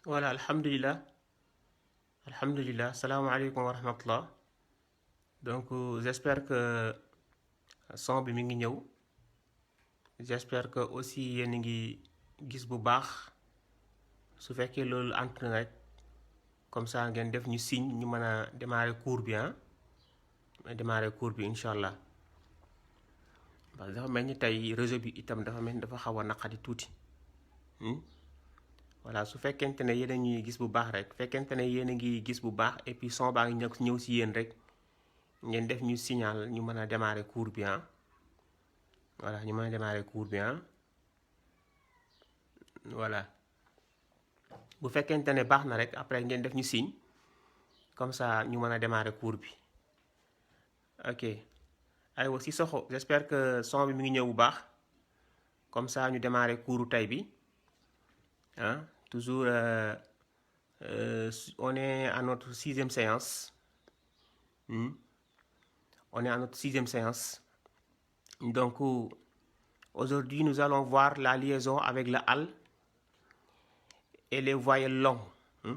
Voilà, alhamdulillah. Alhamdulillah. Salam alaikum wa rahmatullah. Donc, j'espère que son bi mi ngi ñëw. J'espère que aussi yéen a ngi gis bu baax. Su fekkee loolu ant na rek comme ça ngeen def ñu signe ñu mën a démarrer cours bi ah. Démarrer cours bi incha allah. Parce que dafa mel ni tey réseau bi itam dafa mel ni dafa xaw a naqadi tuuti. Voilà su fekkente ne yéen a ñuy gis bu baax rek fekkente ne yéen a ngi gis bu baax et puis son baa ngi ñëw si yéen rek ngeen def ñu signal ñu mën a démarrer cours bi ah. Voilà ñu mën a démarrer cours bi ah. Voilà bu fekkente ne baax na rek après ngeen def ñu signe comme ça ñu mën a démarrer cours bi ok aywa si soxo j'espère que son bi mi ngi ñëw bu baax comme ça ñu démarrer cours tey bi ah toujours on est à notre 6e séance. On est à notre 6e séance. Donc aujourd'hui nous allons voir la liaison avec le al et les voyelles longues.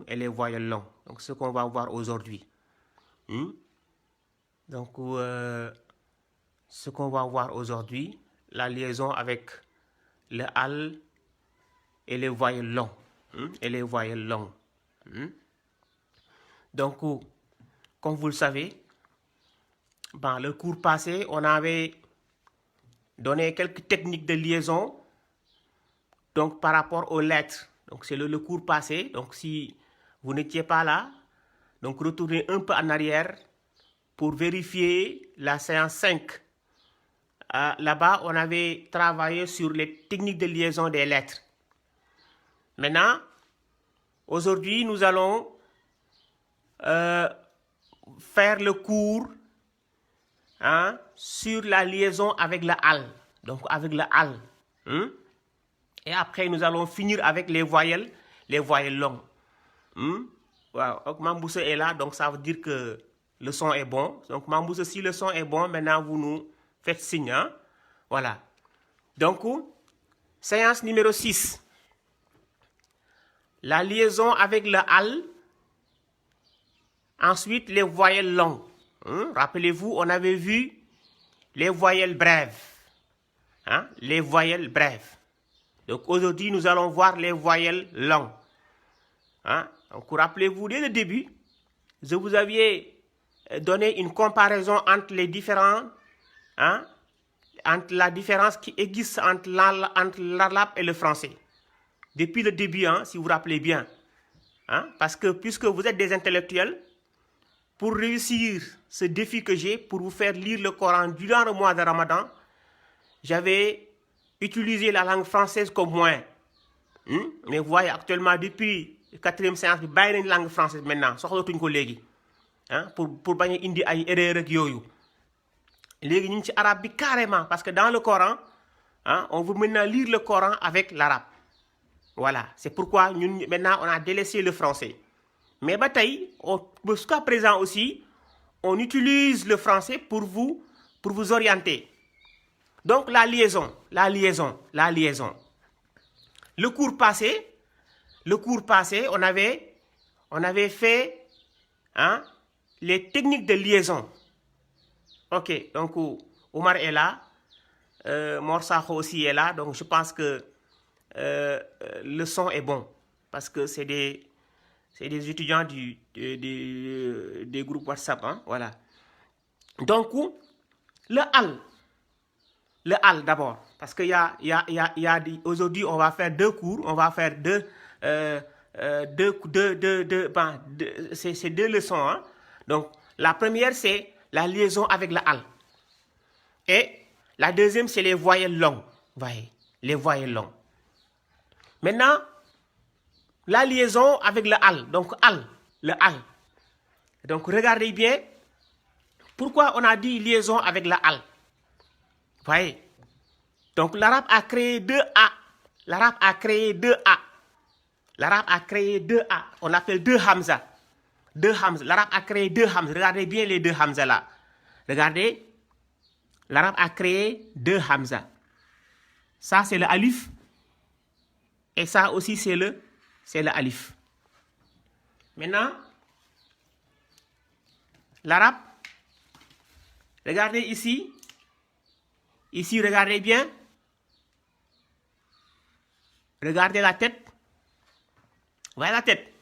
Et les voyelles longues. Donc ce qu'on va voir aujourd'hui. Donc ce qu'on va voir aujourd'hui, la liaison avec le al et les voyelles longues. Et les voyelles longues. Donc comme vous le savez, dans le cours passé, on avait donné quelques techniques de liaison donc par rapport aux lettres. Donc c'est le cours passé. Donc si vous n'étiez pas là, donc retournez un peu en arrière pour vérifier la séance 5. Là-bas, on avait travaillé sur les techniques de liaison des lettres. Maintenant, aujourd'hui, nous allons faire le cours sur la liaison avec le al. Donc avec le al. Et après, nous allons finir avec les voyelles longues. Wow. Donc Mambousse est là, donc ça veut dire que le son est bon. Donc Mambousse, si le son est bon, maintenant vous nous faites signe. Voilà. Donc, séance numéro 6. La liaison avec le al. Ensuite, les voyelles longues. Rappelez-vous, on avait vu les voyelles brèves. Les voyelles brèves. Donc aujourd'hui, nous allons voir les voyelles longues. Donc rappelez-vous, dès le début, je vous avais donné une comparaison entre les différents, entre la différence qui existe entre l'arabe et le français. Depuis le début, si vous vous rappelez bien. Parce que puisque vous êtes des intellectuels, pour réussir ce défi que j'ai, pour vous faire lire le Coran durant le mois de Ramadan, j'avais utilisé la langue française comme moyen. Mais vous voyez, actuellement, depuis la 4e séance, nous avons une langue française maintenant. Pour bañ indi ay erreur ak yoyu. Légui ñu ci arabe bi carrément parce que dans le Coran, on veut maintenant lire le Coran avec l'arabe. Voilà, c'est pourquoi ñun maintenant on a délaissé le français. Mais bataille, jusqu'à présent aussi, on utilise le français pour vous orienter. Donc la liaison. Le cours passé, on avait fait les techniques de liaison. Ok, donc Omar est là, Morsaho aussi est là, donc je pense que le son est bon parce que c'est des étudiants des groupes WhatsApp. Voilà. Donc, le al d'abord. Parce que aujourd'hui, on va faire 2 cours. On va faire c'est 2 leçons. Donc, la première, c'est la liaison avec le al. Et la deuxième, c'est les voyelles longues. Voyez, les voyelles longues. Maintenant, la liaison avec le al. Donc, le al. Donc, regardez bien. Pourquoi on a dit liaison avec le al? Voyez. Donc, l'arabe a créé 2 A. L'arabe a créé 2 A. On appelle 2 Hamza. 2 Hamza. L'arabe a créé 2 Hamza. Regardez bien les 2 Hamza là. Regardez. L'arabe a créé 2 Hamza. Ça, c'est le alif. Et ça aussi, c'est le alif. Maintenant, l'arabe, regardez ici. Ici, regardez bien. Regardez la tête. Voyez la tête.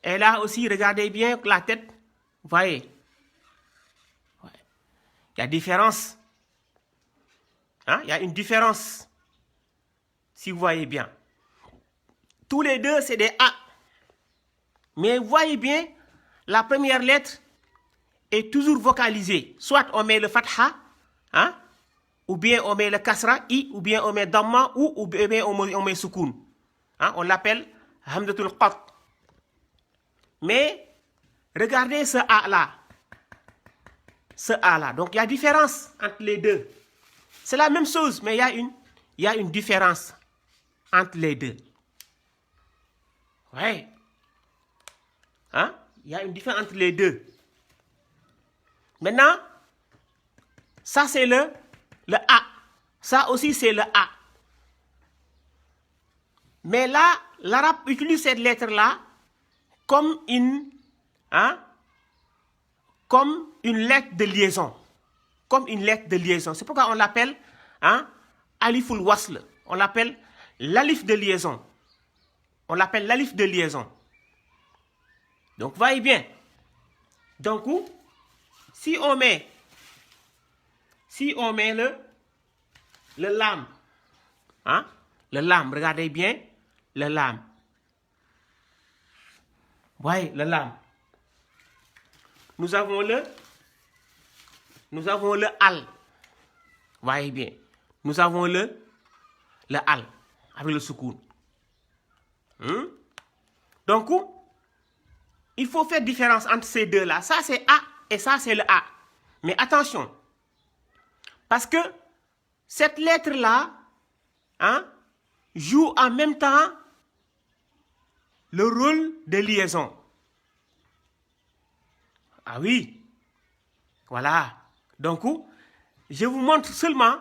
Et là aussi, regardez bien la tête. Voyez. Ouais. Il y a différence. Hein? Il y a une différence. Si vous voyez bien. Tous les deux, c'est des A. Mais vous voyez bien, la première lettre est toujours vocalisée. Soit on met le fatha, hein? Ou bien on met le kasra, i, ou bien on met damma, ou bien on met soukoun. Hein? On l'appelle hamdatul qat. Mais regardez ce A-là. Ce A-là. Donc il y a différence entre les deux. C'est la même chose, mais il y a une différence entre les deux. Ouais. Hein? Il y a une différence entre les deux. Maintenant, ça c'est le A. Ça aussi c'est le A. Mais là, l'arabe utilise cette lettre-là comme une lettre de liaison. Comme une lettre de liaison. C'est pourquoi on l'appelle aliful wasl. On l'appelle l'alif de liaison. On l'appelle l'alif de liaison. Donc, voyez bien. Donc, si on met le lam, hein? Le lam, regardez bien, le lam. Voyez, le lam. Nous avons le al. Voyez bien. Nous avons le al, avec le soukoun. Donc, il faut faire différence entre ces deux-là. Ça, c'est A et ça, c'est le A. Mais attention, parce que cette lettre-là joue en même temps le rôle de liaison. Ah oui, voilà. Donc, je vous montre seulement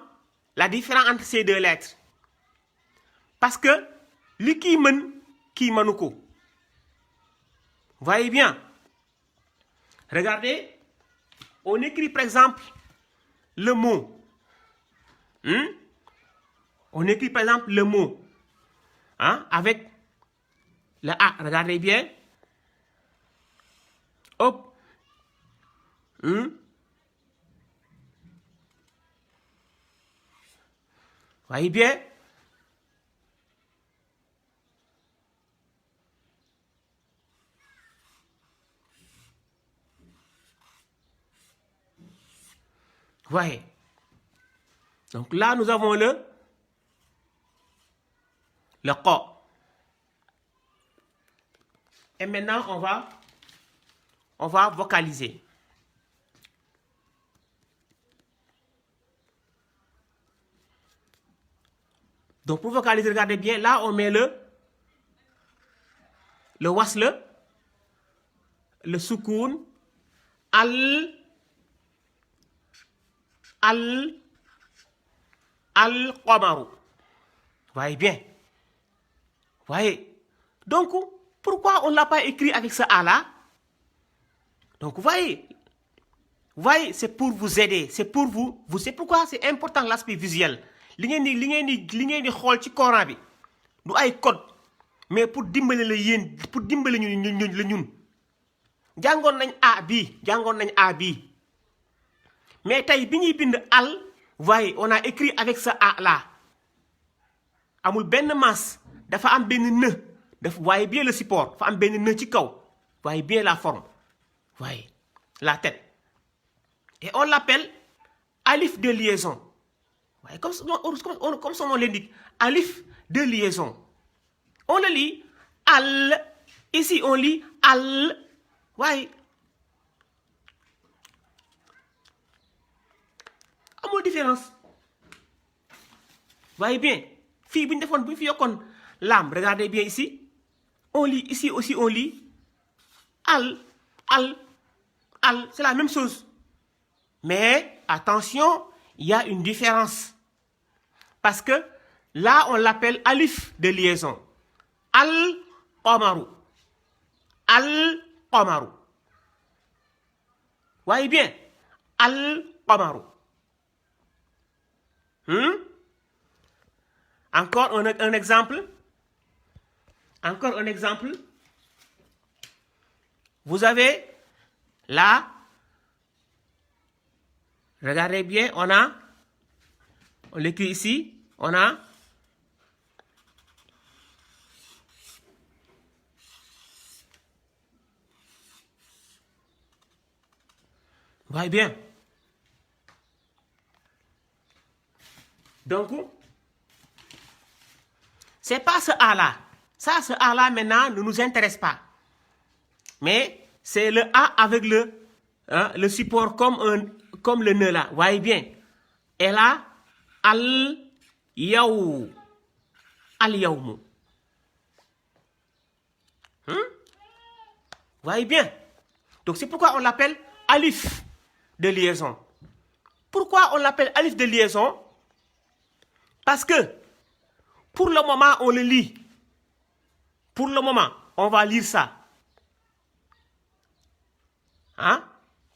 la différence entre ces deux lettres. Parce que, li ki mën, ki mënuko. Voyez bien. Regardez, on écrit par exemple le mot. On écrit par exemple le mot avec le A. Regardez bien. Hop. Voyez bien. Voyez. Donc là, nous avons le qa. Et maintenant, on va vocaliser. Donc pour vocaliser, regardez bien, là, on met le wasl, le soukoun, al-qamaru. Voyez bien. Voyez. Donc, pourquoi on ne l'a pas écrit avec ce A-là? Donc, voyez, c'est pour vous aider. C'est pour vous. C'est pourquoi c'est important l'aspect visuel. Li ngeen di xool ci Coran bi du ay code mais pour dimbali la yéen pour dimbali ñun jàngoon nañ A bi mais tey bi ñuy bind al voyez on a écrit avec ce A là amul benn masse dafa am benn nœud voyez bien le support dafa am benn nœud ci kaw voyez bien la forme voyez la tête et on l'appelle alif de liaison. Comme son nom l'indique, alif de liaison. On le lit al. Ici, on lit al. Ouais. Amul différence. Voyez bien. Fi buñ fi yokon lam, regardez bien ici. On lit ici aussi on lit al. C'est la même chose. Mais attention, il y a une différence. Parce que là, on l'appelle alif de liaison. Al-qamaru. al-qamaru. Voyez bien, al-qamaru. Encore un exemple. Encore un exemple. Vous avez là, regardez bien, on l'écrit ici, on a voyez bien. Donc, c'est pas ce A-là. Ça, ce A-là, maintenant, ne nous intéresse pas. Mais c'est le A avec le support comme le nœud là. Voyez bien. Et là, al-yaw. Al-yawmu. Voyez bien. Donc, c'est pourquoi on l'appelle alif de liaison. Pourquoi on l'appelle alif de liaison? Parce que, pour le moment, on le lit. Pour le moment, on va lire ça.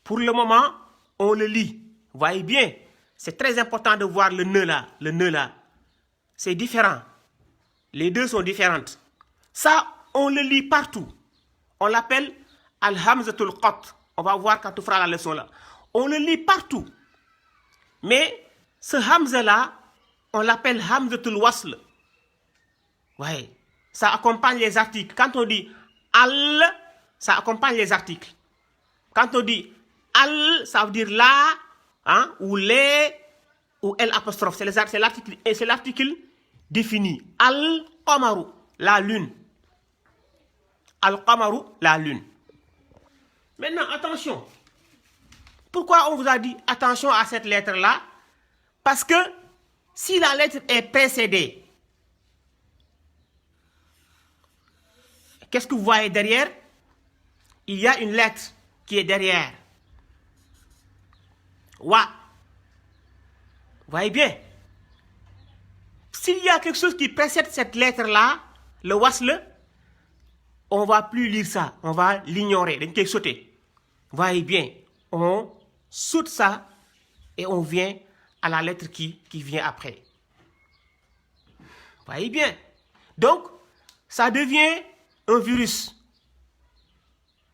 Pour le moment, on le lit. Voyez bien, c'est très important de voir le nœud là. Le nœud là, c'est différent. Les deux sont différentes. Ça, on le lit partout. On l'appelle al-hamzatul qat. On va voir quand on fera la leçon là. On le lit partout. Mais ce hamza là, on l'appelle hamzatul wasl. Ouais. Ça accompagne les articles. Quand on dit al, ça accompagne les articles. Quand on dit al, ça veut dire la, ou les, ou l apostrophe. C'est l'article défini. Al-qamaru, la lune. Al-qamaru, la lune. Maintenant, attention. Pourquoi on vous a dit attention à cette lettre-là? Parce que si la lettre est précédée, qu'est-ce que vous voyez derrière? Il y a une lettre qui est derrière. Wa. Vous voyez bien? S'il y a quelque chose qui précède cette lettre-là, le wasl, on ne va plus lire ça. On va l'ignorer. On va sauter. Vous voyez bien? On saute ça et on vient à la lettre qui vient après. Vous voyez bien? Donc, ça devient un virus.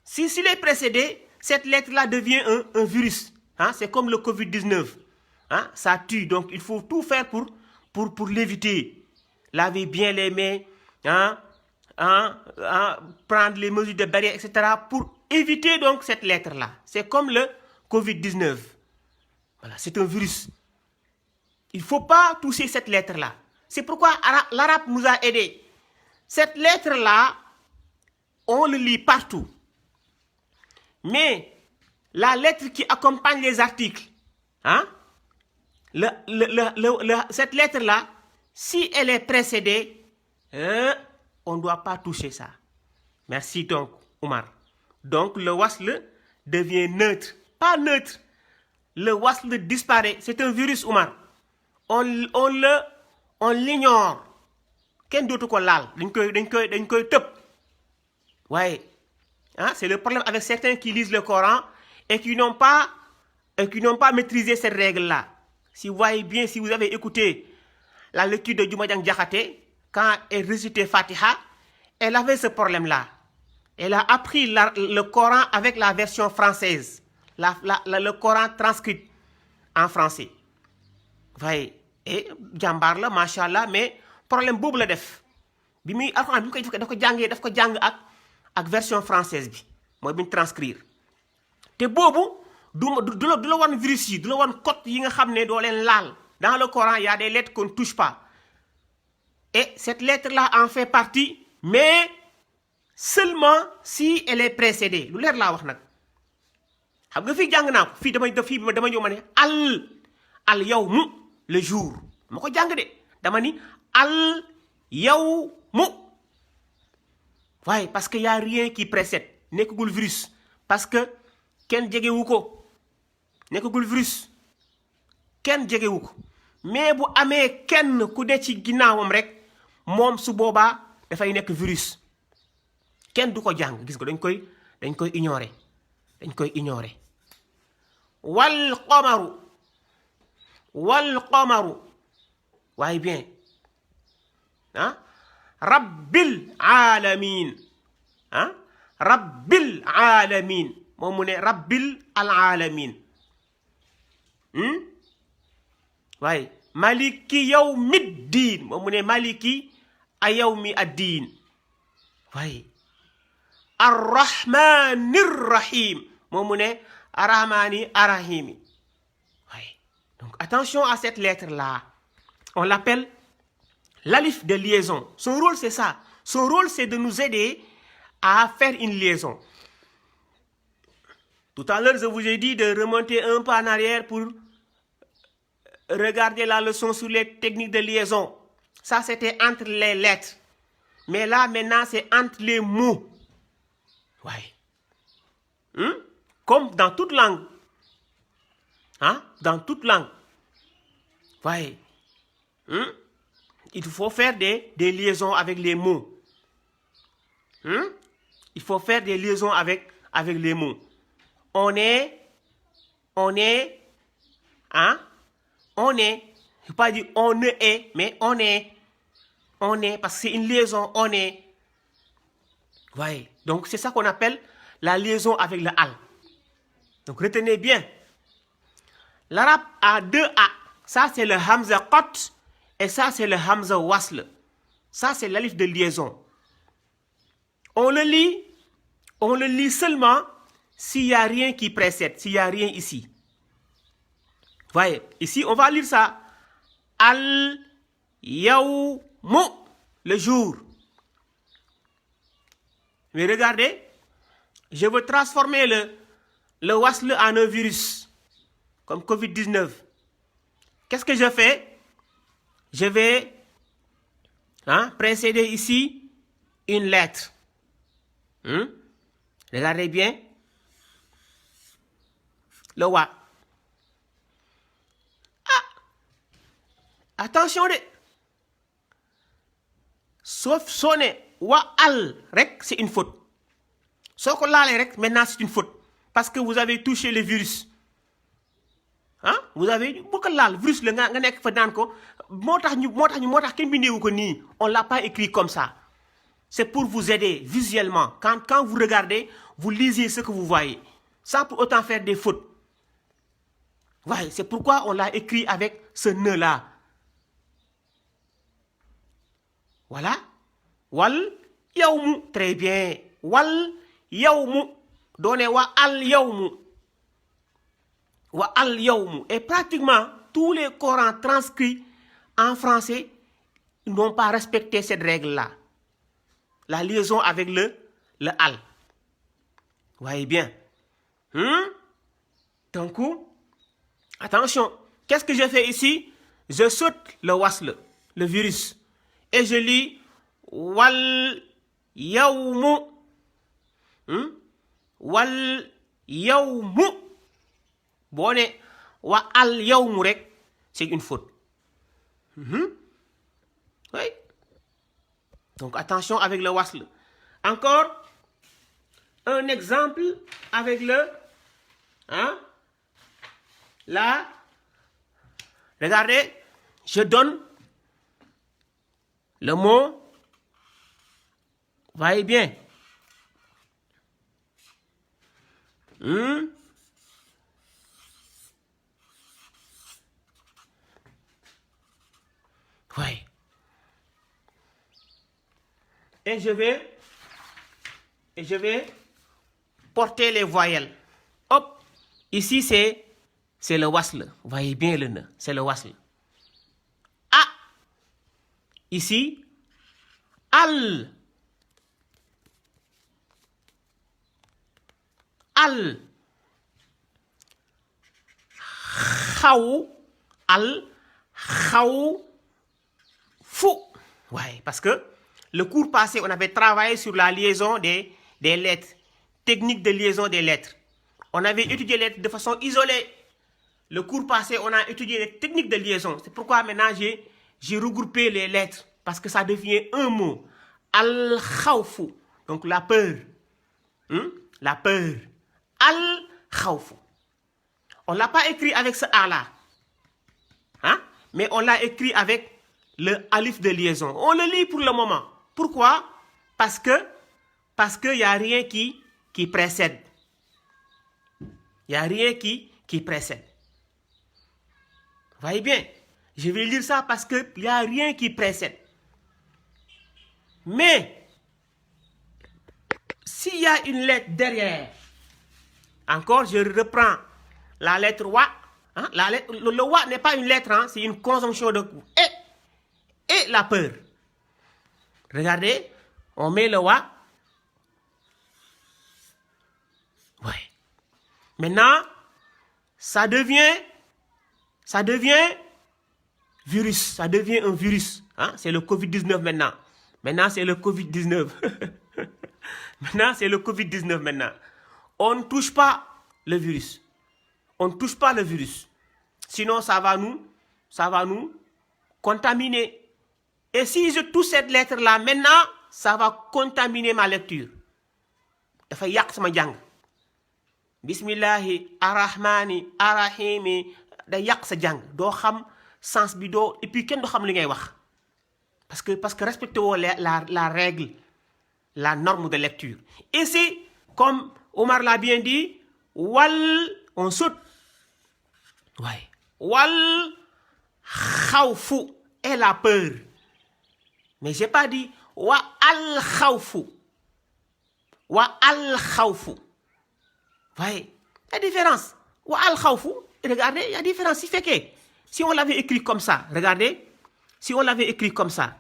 S'il est précédé, cette lettre-là devient un virus. C'est comme le Covid-19. Ça tue. Donc, il faut tout faire pour l'éviter. Laver bien les mains, prendre les mesures de barrière, etc. pour éviter donc cette lettre-là. C'est comme le Covid-19. Voilà, c'est un virus. Il ne faut pas toucher cette lettre-là. C'est pourquoi l'arabe nous a aidés. Cette lettre-là, on le lit partout. Mais la lettre qui accompagne les articles, cette lettre-là, si elle est précédée, on ne doit pas toucher ça. Merci donc, Omar. Donc, le wasl devient neutre. Pas neutre. Le wasl disparaît. C'est un virus, Omar. On l'ignore. Ken d'autre ko lal, dañ koy tepp. Ouais. C'est le problème avec certains qui lisent le Coran et qui n'ont pas maîtrisé cette règle-là. Si vous voyez bien, si vous avez écouté la lecture de Djumadjang Diakhaté, quand elle récitait Fatiha, elle avait ce problème-là. Elle a appris le Coran avec la version française, le Coran transcrit en français. Vous voyez, et jambar la, machallah, mais problème boobu la def. Bi muy alxuraan bi mu koy daf ko jàng ak version française bi, mooy bi ñu transcrire. Te boobu du la wan virus yi, du la wan code yi nga xam ne doo leen laal. Dans le Coran, il y a des lettres qu'on ne touche pas. Et cette lettre-là en fait partie, mais seulement si elle est précédée. Lu leer laa wax nag. Xam nga fii jàng naa ko fii dama ñëw ma ne al yawmu le jour. Ma ko jàng de dama ni al yawmu. Ouais, parce que y a rien qui précède. Nekkagul virus. Parce que kenn jegewu ko. Nekkagul virus. Kenn jegewu ko. Mais bu amee kenn ku ne ci ginnaawam rek moom su boobaa dafay nekk virus. kenn du ko jàng gis nga dañ koy ignorer dañ koy ignorer wal qamaru waaye bien rabbil alamin rabbil alamin moom mu ne rabbil alamin waaye maliki yawmiddin moom mu ne maliki a yawmi addin waaye arrahmanir rahim moom mu ne arrahmani arrahimi waaye donc attention à cette lettre là on l'appelle l'alif de liaison. Son rôle, c'est ça. Son rôle, c'est de nous aider à faire une liaison. Tout à l'heure, je vous ai dit de remonter un peu en arrière pour regarder la leçon sur les techniques de liaison. Ça, c'était entre les lettres. Mais là, maintenant, c'est entre les mots. Ouais. Comme dans toute langue. Dans toute langue. Ouais. Il faut faire des liaisons avec les mots. Il faut faire des liaisons avec les mots. On est, je ne vais pas dire on ne est, mais on est, parce que c'est une liaison, on est. Ouais. Donc c'est ça qu'on appelle la liaison avec le al. Donc retenez bien. L'arabe a deux a. Ça c'est le hamza qat. Et ça, c'est le hamza wasl. Ça, c'est l'alif de liaison. On le lit seulement s'il n'y a rien qui précède, s'il n'y a rien ici. Voyez, ici, on va lire ça. Al yawmu, le jour. Mais regardez, je veux transformer le wasl en un virus, comme Covid-19. Qu'est-ce que je fais? Je vais précéder ici une lettre. Regardez bien. Le wa. Attention de. Sauf sonner wa al rek, c'est une faute. Sauf que là, maintenant c'est une faute. Parce que vous avez touché le virus. Vous avez beaucoup de virus le nga nek fa nan ko motax ken bindewu ko ni on l'a pas écrit comme ça. C'est pour vous aider visuellement. Quand vous regardez, vous lisez ce que vous voyez sans pour autant faire des fautes. Ouais, c'est pourquoi on l'a écrit avec ce nœud là. Voilà. Wal yawmu, très bien. Wal yawmu, donnez wa al yawmu. Wa al yawmu. Et pratiquement tous les Corans transcrits en français n'ont pas respecté cette règle-là. La liaison avec le al. Voyez bien. Donc, attention. Qu'est-ce que je fais ici? Je saute le wasl, le virus. Et je lis wal yawmu. Wal yawmu. Bon, wa al yawmu rek, c'est une faute. Oui. Donc attention avec le wasl. Encore un exemple avec le là. Regardez, je donne le mot. Voyez bien. Oui. Et je vais porter les voyelles. Hop. Ici, c'est le wasl. Vous voyez bien le nœud. C'est le wasl. A. Ici, al. Al. Khaw. Al. Khaw. Fou. Ouais, parce que le cours passé, on avait travaillé sur la liaison des lettres, technique de liaison des lettres. On avait étudié les lettres de façon isolée. Le cours passé, on a étudié les techniques de liaison. C'est pourquoi maintenant j'ai regroupé les lettres, parce que ça devient un mot. Al-khawfu. Donc la peur. La peur. Al-khawfu. On ne l'a pas écrit avec ce A-là. Hein? Mais on l'a écrit avec le alif de liaison. On le lit pour le moment. Pourquoi? Parce qu'il n'y a rien qui précède. Il n'y a rien qui précède. Vous voyez bien? Je vais lire ça parce qu'il n'y a rien qui précède. Mais, s'il y a une lettre derrière, encore, je reprends la lettre wa. Hein? Le wa n'est pas une lettre, hein? C'est une conjonction de et la peur. Regardez, on met le wa. Ouais. Maintenant, ça devient virus. Ça devient un virus. Hein? C'est le Covid-19 maintenant. Maintenant, c'est le Covid-19. Maintenant, c'est le Covid-19 maintenant. On ne touche pas le virus. On ne touche pas le virus. Sinon, ça va nous contaminer. Et si je touche cette lettre-là maintenant, ça va contaminer ma lecture. Dafa yak sama jang. Bismillahi arrahmani arrahimi da yak sa jang. Do xam sens bi do et puis ken do xam li ngay wax. Parce que respectez la règle, la norme de lecture. Et c'est comme Omar l'a bien dit, on saute. Ouais. Wal khawfu est la peur. Mais j'ai pas dit wa al khawfu. Wa al khawfu. Ouais. Il y a différence. Wa al khawfu. Regardez, il y a différence. Si on l'avait écrit comme ça, regardez. Si on l'avait écrit comme ça.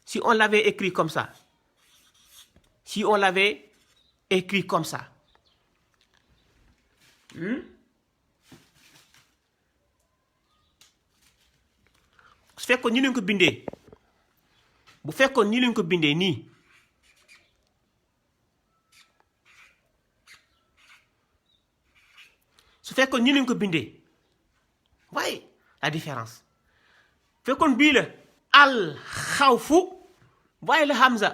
Si on l'avait écrit comme ça. Si on l'avait écrit comme ça. su fekkoon ni leen ko bindee bu fekkoon ni leen ko bindee nii su fekkoon ni leen ko bindee waaye la différence fekkoon bii la al xawfu voyez le hamza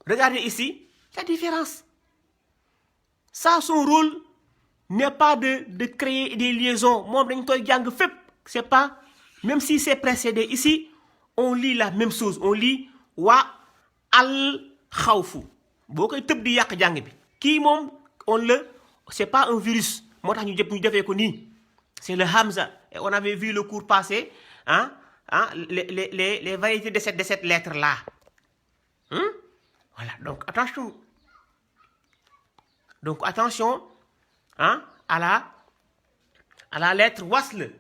regardez ici la différence ça son rôle n'est pas de créer des liaisons moom dañ koy jàng fépp c'est pas même si c'est précédé ici on lit la même chose on lit wa al khawfu boo koy tëb di yàq jàng bi kii moom c'est pas un virus moo tax ñu defee ko nii c'est le hamza et on avait vu le cours passé les variétés de cette lettre là voilà donc attention à la lettre wasl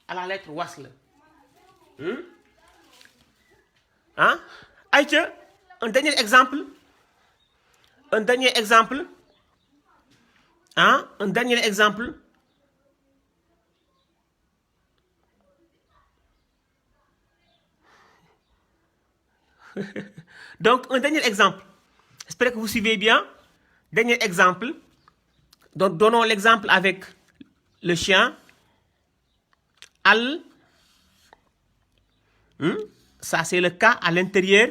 à la lettre wasl Aïcha, un dernier exemple donc un dernier exemple j'espère que vous suivez bien dernier exemple donc donnons l'exemple avec le chien ça c'est le cas à l'intérieur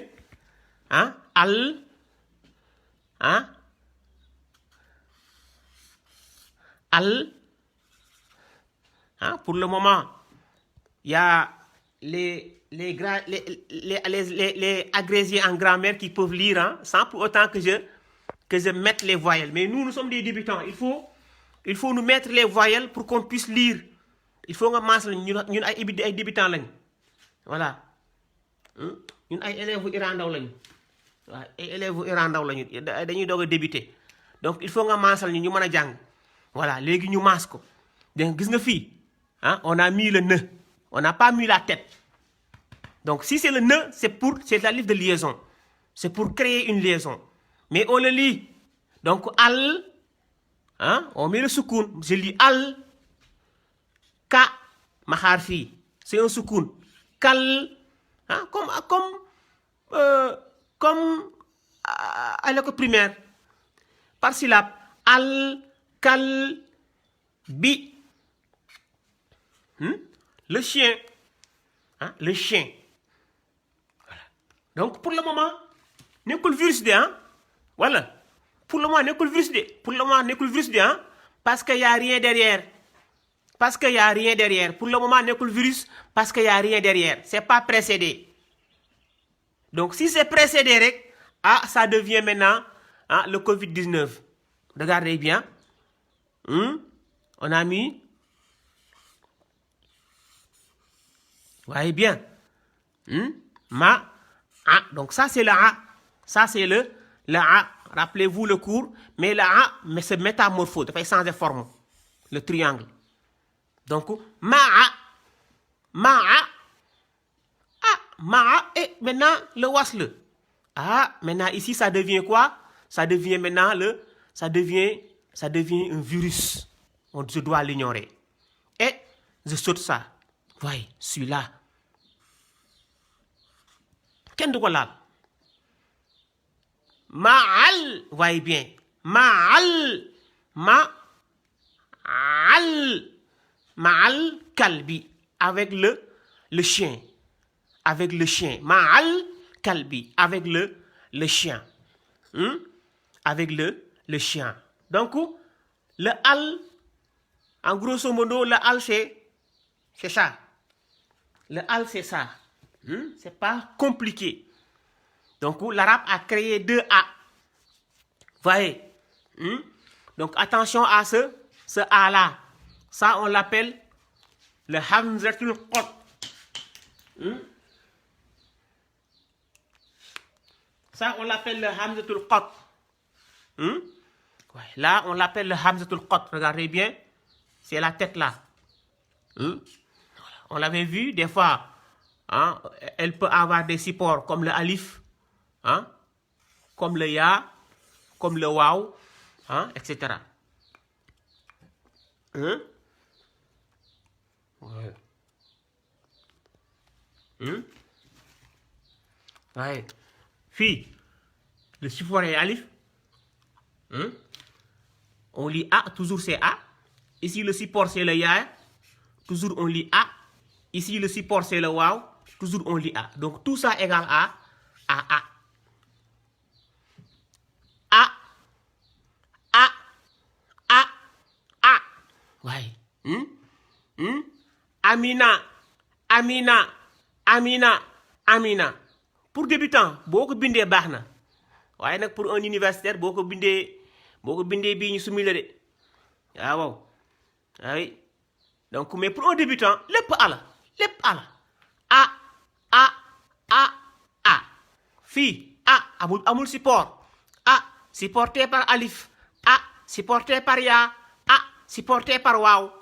pour le moment il y a les agrégés en grammaire qui peuvent lire sans pour autant que je mette les voyelles mais nous sommes des débutants il faut nous mettre les voyelles pour qu'on puisse lire il faut nga maas lañ ñun ay débutants lañ voilà ñun ay élèves Iran Ndaw lañu waaw ay élèves Iran Ndaw lañu dañuy doog a débuter donc il faut nga maasal ñu mën a jàng voilà léegi ñu maas ko donc gis nga fii on a mis le ne on n'a pas mis la tête donc si c'est le ne c'est la livre de liaison c'est pour créer une liaison mais on le lit donc al on met le soukoun je lis al ka ma xaar fii c'est un soukoun kal comme à l'école primaire par syllabe al kal bi le chien voilà Donc, pour le moment, nekkul virus de, hein? Voilà. Pour le moment, nekkul virus de. Pour le moment, nekkul virus de, hein? Parce qu'il n'y a rien derrière. Parce qu'il n'y a rien derrière. Pour le moment, nekkul virus parce qu'il n'y a rien derrière. C'est pas précédé. Donc, si c'est précédé, ça devient maintenant le Covid-19. Regardez bien. On a mis. Voyez bien. Donc, ça, c'est le A. Ça, c'est le A. Rappelez-vous le cours. Mais le A, mais c'est métamorphose. Il faut changer de forme. Le triangle. Donc, ma'a. Et maintenant, le wasle. Maintenant, ici, ça devient quoi? Ça devient maintenant ça devient un virus. Je dois l'ignorer. Et je saute ça. Voyez, celui-là. Qu'est-ce que là? Ma'al. Voyez bien. Ma'al kalbi. Avec le chien. Avec le chien. Ma'al kalbi. Avec le chien. Avec le chien. Donc, le al, en grosso modo, le al, c'est ça. Le al, c'est ça. C'est pas compliqué. Donc, l'arabe a créé 2 A. Voyez. Donc, attention à ce A-là. Ça, on l'appelle le hamzatul qat. Ça, on l'appelle le hamzatul qat. Là, on l'appelle le hamzatul qat. Regardez bien. C'est la tête là. On l'avait vu, des fois, elle peut avoir des supports comme le alif, comme le ya, comme le waw, etc. Ouais. Fille, le support est alif. On lit A, toujours c'est A. Ici, le support, c'est le ya. Toujours, on lit A. Ici, le support, c'est le waw. Toujours, on lit A. Donc, tout ça égale A. A. Ouais. Amina. Pour débutant, beaucoup bindé baxna. Waye nak pour un universitaire, beaucoup bindé bi ñu sumi la dé. Waaw. Oui. Donc, mais pour un débutant, lépp ala. A. Fille, amul support. A, supporté par alif. A, supporté par ya. A, supporté par waw.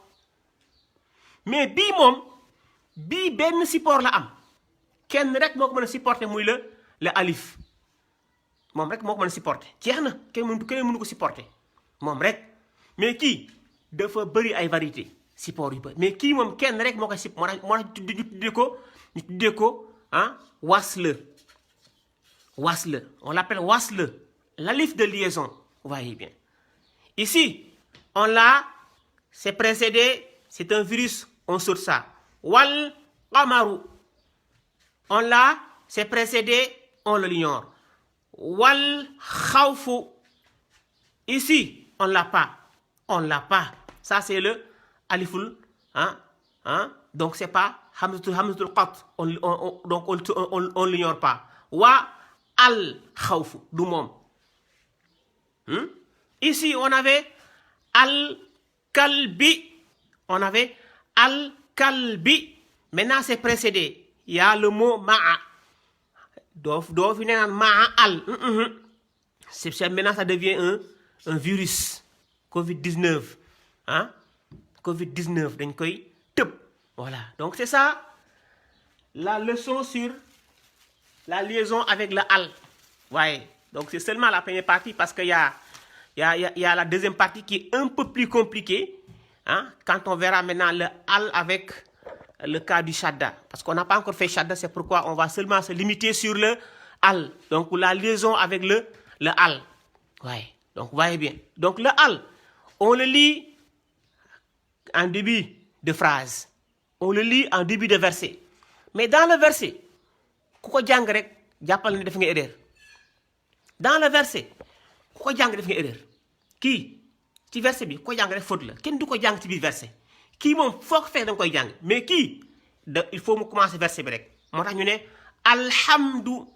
Mais bii benn support la am. Kenn rek moo ko mën a supporter muy le alif. Moom rek moo ko mën a supporter. Jeex na kenn mënu ko supporter. Moom rek. Mais kii dafa bëri ay variété support yu bëri. Mais kii moom kenn rek moo koy support. moo tax ñu tuddee ko wasle. On l'appelle wasle. L'alif de liaison. Vous voyez bien. Ici, on l'a, c'est précédé, c'est un virus, on saute ça. Wal qamaru. On l'a, c'est précédé, on l'ignore. Wal khawfu. Ici, on l'a pas. Ça, c'est le aliful. Donc, c'est pas hamzatul qat. Donc, on l'ignore pas. Wa al khawfu. Du mom. Ici, on avait al-kalbi. Maintenant, c'est précédé. Il y a le mot ma'a. Doit finir en ma'a al. Maintenant, ça devient un virus. Covid-19. Covid-19. Dañ koy tëb. Voilà. Donc, c'est ça. La leçon sur la liaison avec le al. Ouais. Donc, c'est seulement la première partie parce qu'il y a la deuxième partie qui est un peu plus compliquée. Quand on verra maintenant le al avec le cas du shadda. Parce qu'on n'a pas encore fait shadda, c'est pourquoi on va seulement se limiter sur le al. Donc, la liaison avec le al. Ouais. Donc, vous voyez bien. Donc, le al, on le lit en début de phrase. On le lit en début de verset. Mais dans le verset, kuko jàng rek jàppal ne def nga erreur dans le verset ku ko jàng def nga erreur kii ci verset bi ku ko jàng rek faute la kenn du ko jàng ci biir verset kii moom foo ko fekk da nga koy jàng mais kii il faut mu commencer verset bi rek moo tax ñu ne alhamdu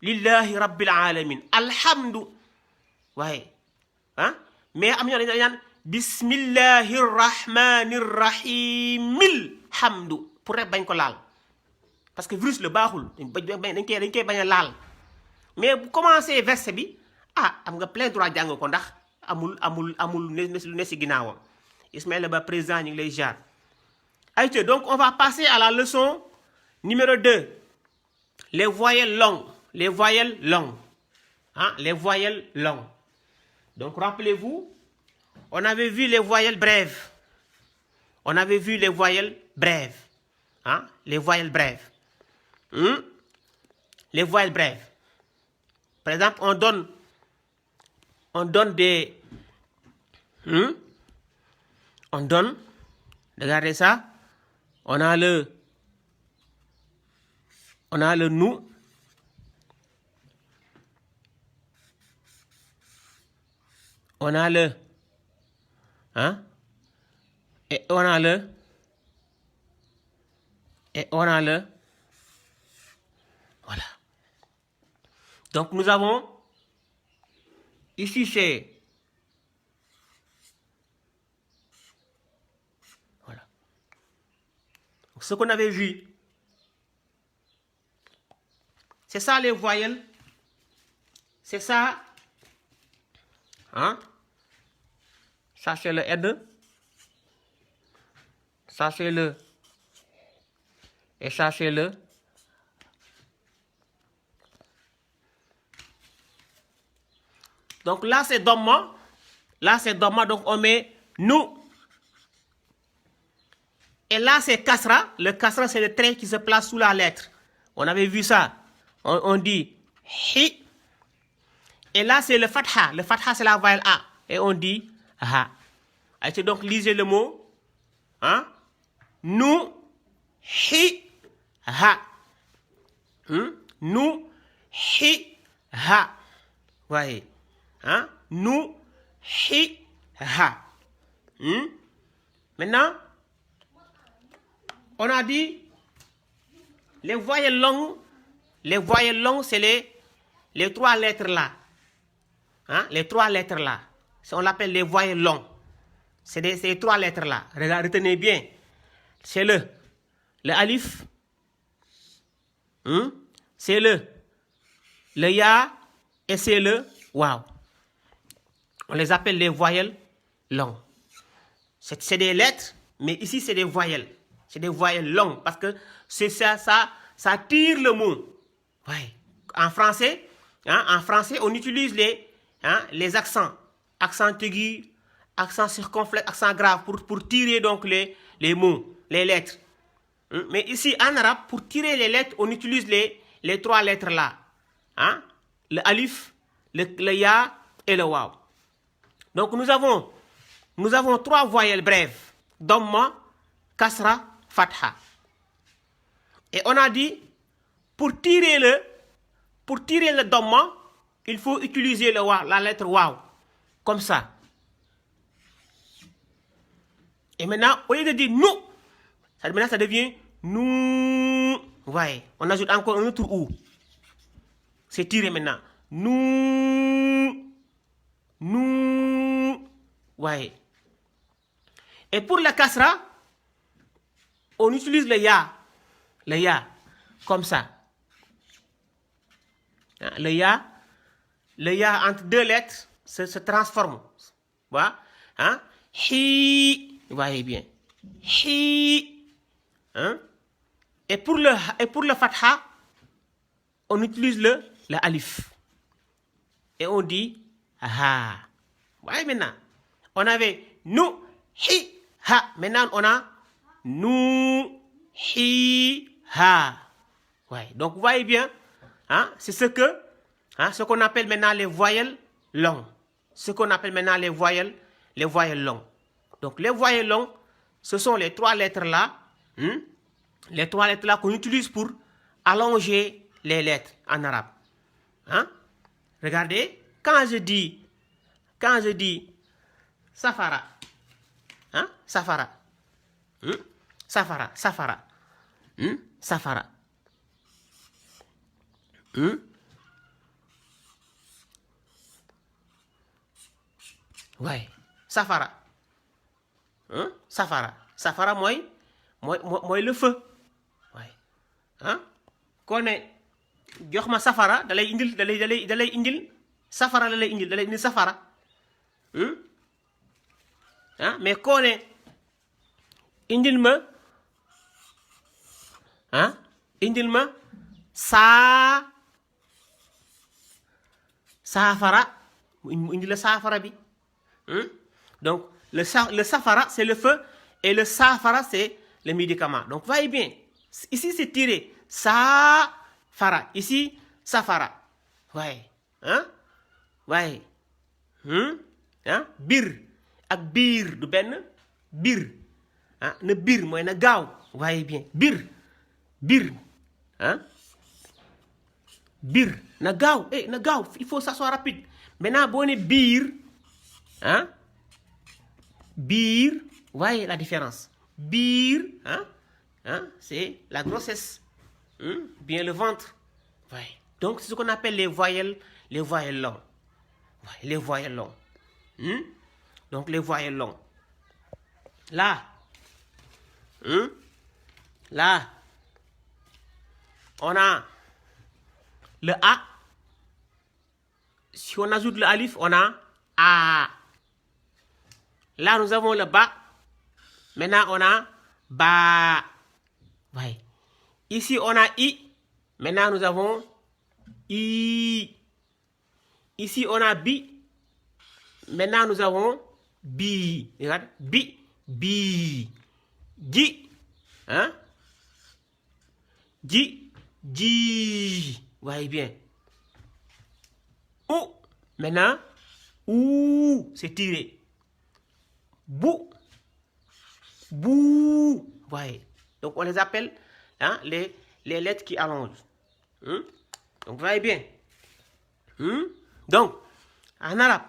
lillahi rabbil alamin alhamdu waaye mais am ñoo dañ naan bismillahi rahmani rahimil hamdu pour rek bañ ko laal parce que virus la baaxul dañ koy bañ a laal mais bu commencé verset bi am nga plein droit jàng ko ndax amul lu ne si ginnaawam Ismaïla Ba président ñu ngi lay jaar ayca donc on va passer à la leçon numéro 2 les voyelles longues les voyelles longues les voyelles longues donc rappelez-vous on avait vu les voyelles brèves on avait vu les voyelles brèves les voyelles brèves les voyelles brèves par exemple on donne des on donne regardez ça on a le nous on a le et on a le voilà donc nous avons ici c'est voilà ce qu'on avait vu c'est ça les voyelles c'est ça ça c'est le N ça c'est le et ça c'est le donc là c'est Dhamma donc on met nous et là c'est Kasra le Kasra c'est le trait qui se place sous la lettre on avait vu ça on dit hi et là c'est le Fatha c'est la voyelle A et on dit ha allez donc lisez le mot nous hi ha nous hi ha voyez nous hi ha maintenant on a dit les voyelles longues c'est les trois lettres là les trois lettres là on l'appelle les voyelles longues c'est ces trois lettres là retenez bien c'est le alif c'est le ya et c'est le waw on les appelle les voyelles longues c'est des lettres mais ici c'est des voyelles longues parce que c'est ça tire le mot ouais. En français on utilise les accents aigus accent circonflexe accent grave pour tirer donc les mots les lettres mais ici en arabe pour tirer les lettres on utilise les trois lettres là le alif le ya et le waw donc nous avons trois voyelles brèves Dhamma Kasra Fatha et on a dit pour tirer le Dhamma il faut utiliser le waw la lettre waw comme ça et maintenant au lieu de dire nous maintenant ça devient nous voyez on ajoute encore un autre ou c'est tiré maintenant nous voyez et pour la kasra on utilise le ya comme ça le ya entre deux lettres se transforme voilà hi voyez bien hi et pour le fatha on utilise le alif et on dit ha voyez maintenant on avait nous hi ha maintenant on a nous hi ha ouais donc vous voyez bien c'est ce qu'on appelle maintenant les voyelles longues les voyelles longues donc les voyelles longues ce sont les trois lettres là qu'on utilise pour allonger les lettres en arabe. Hein? Regardez, quand je dis safara, hein? Safara, safara, safara, safara, ouais, safara, safara, safara mooy le feu, ouais, hein? Koo ne jox ma safara dalay indil safara la lay indil safara, ah mais koo ne indil ma saafara mu indil la saafara bi. Donc le safara c'est le feu et le safara c'est le médicament. Donc voyez bien, ici c'est tiré safara, ici safara, ouais, hein, ouais, hein, bir ak biir du benn, bir, ah na bir mooy na gaaw, voyez bien, bir, hein, bir na gaaw, na gaaw, il faut que ça soit rapide. Maintenant boo ne biir, hein, biir, voyez la différence, biir, hein, c'est la grossesse, bien le ventre, ouais. Donc c'est ce qu'on appelle les voyelles longues, ouais, les voyelles longues, donc les voyelles longues. Là, là, on a le A. Si on ajoute le alif, on a A. Là, nous avons le ba. Maintenant, on a ba. Ouais. Ici, on a I. Maintenant, nous avons I. Ici, on a bi. Maintenant, nous avons bi. Regarde, bi, bi. Ji, hein? Ji, ji. Voyez bien. Ou, maintenant, ou, c'est tiré. Bou, bou. Voyez. Donc, on les appelle, hein, les lettres qui allongent. Donc, voyez bien. Donc, en arabe,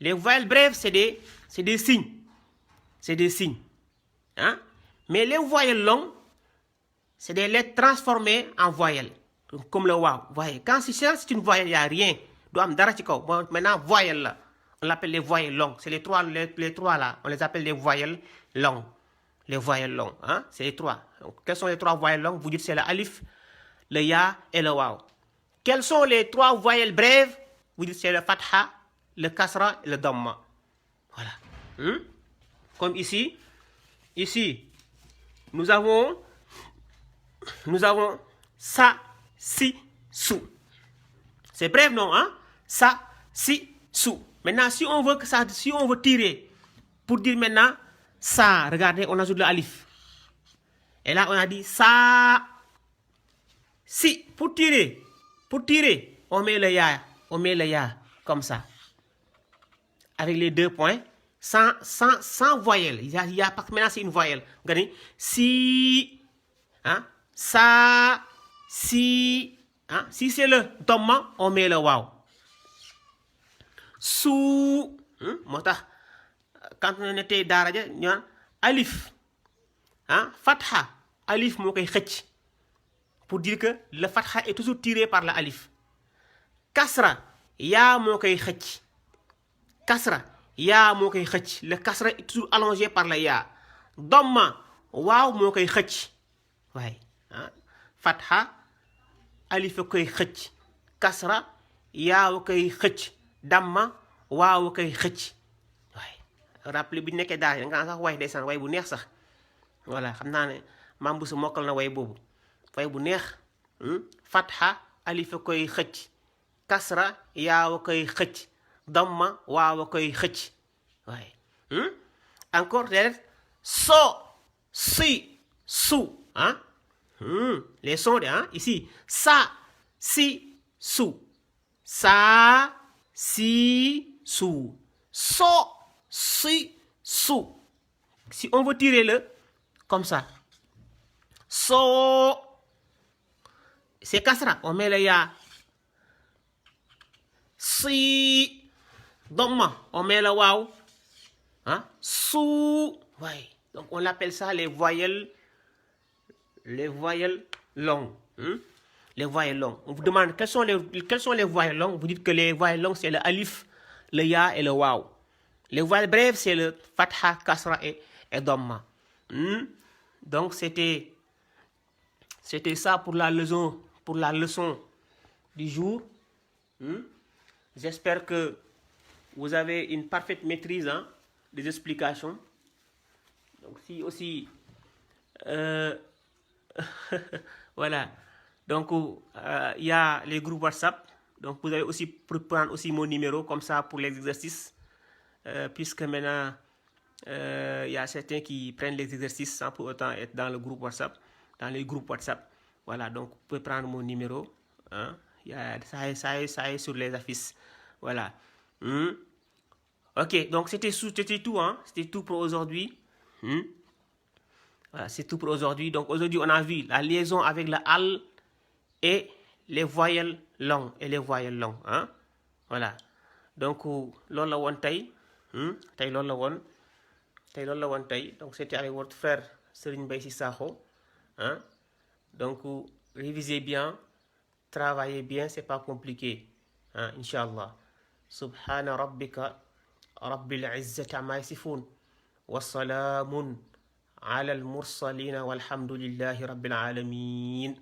les voyelles brèves, c'est des signes. C'est des signes. Hein? Mais les voyelles longues, c'est des lettres transformées en voyelles. Donc, comme le waw. Voyez, quand c'est une voyelle, il n'y a rien. Maintenant, voyelle là. On l'appelle les voyelles longues. C'est les trois là. On les appelle les voyelles longues. Les voyelles longues. Hein? C'est les trois. Donc, quelles sont les trois voyelles longues? Vous dites c'est le alif, le ya et le waw. Quelles sont les trois voyelles brèves? Vous dites c'est le fatha, le kasra et le damma. Voilà. Comme ici. Ici, nous avons sa, si, sou. C'est bref, non? Hein? Sa, si, sou. Maintenant, si on veut tirer, pour dire maintenant ça, regardez, on ajoute le alif. Et là, on a dit ça, si. Pour tirer, on met le ya, comme ça. Avec les deux points, sans voyelle. Il y a parce que maintenant c'est une voyelle. Regardez, si, hein, ça, si, hein, si c'est le domma, on met le waw. Sou, quand on était daraja, alif, hein, fatha, alif moo koy xëcc. Pour dire que le fatha est toujours tiré par la alif. Kasra, yaa moo koy xëcc. Kasra, yaa moo koy xëcc. Le kasra est toujours allongé par le yaa. Domma, waaw moo koy xëcc. waaye fatha, alif a koy xëcc. Kasra, yaa koy xëcc. Damma, waaw koy xëcc. waaye rappelé bu ñu nekkee daal da nga sax way ndeysaan way bu neex sax. voilà xam naa ne maam bu su mokkal na way boobu. way bu neex. Fatha, alif a koy xëcc. Kasra, yaa koy xëcc. Damma, waaw koy xëcc. waaye encore derrière so, si, sou, hein? Les sons hein? Ici sa, si, sou. Sa, si, sou. So, si, sou. Si on veut tirer le comme ça. So, c'est kasra. On met le ya. Si. Dhamma. On met le waw. Hein? Sou. Ouais. Donc on appelle ça les voyelles longues. Les voyelles longues. On vous demande quelles sont les voyelles longues. Vous dites que les voyelles longues, c'est le alif, le ya et le waw. Les voyelles brèves, c'est le fatha, kasra et dhamma. Donc c'était ça pour la leçon du jour. J'espère que vous avez une parfaite maîtrise des explications. Donc si aussi voilà. Donc il y a les groupes WhatsApp. Donc vous allez aussi prendre aussi mon numéro comme ça pour les exercices. Puisque maintenant il y a certains qui prennent les exercices sans pour autant être dans le groupe WhatsApp, dans les groupes WhatsApp. Voilà, donc vous pouvez prendre mon numéro. Ça est sur les affiches. Voilà. Ok, donc c'était tout. C'était tout pour aujourd'hui. Voilà, c'est tout pour aujourd'hui. Donc aujourd'hui, on a vu la liaison avec la al et les voyelles longues. Voilà. Donc, loolu la woon tey. Tey loolu la woon. Donc c'était avec votre frère Serigne Mbaye Sy Sakho. Donc révisez bien, travaillez bien, c'est pas compliqué. Inch'Allah. Subhana rabbika rabbil izzati amma yasifun. Wa salamun ala al mursalin walhamdulillahi rabbil alamin.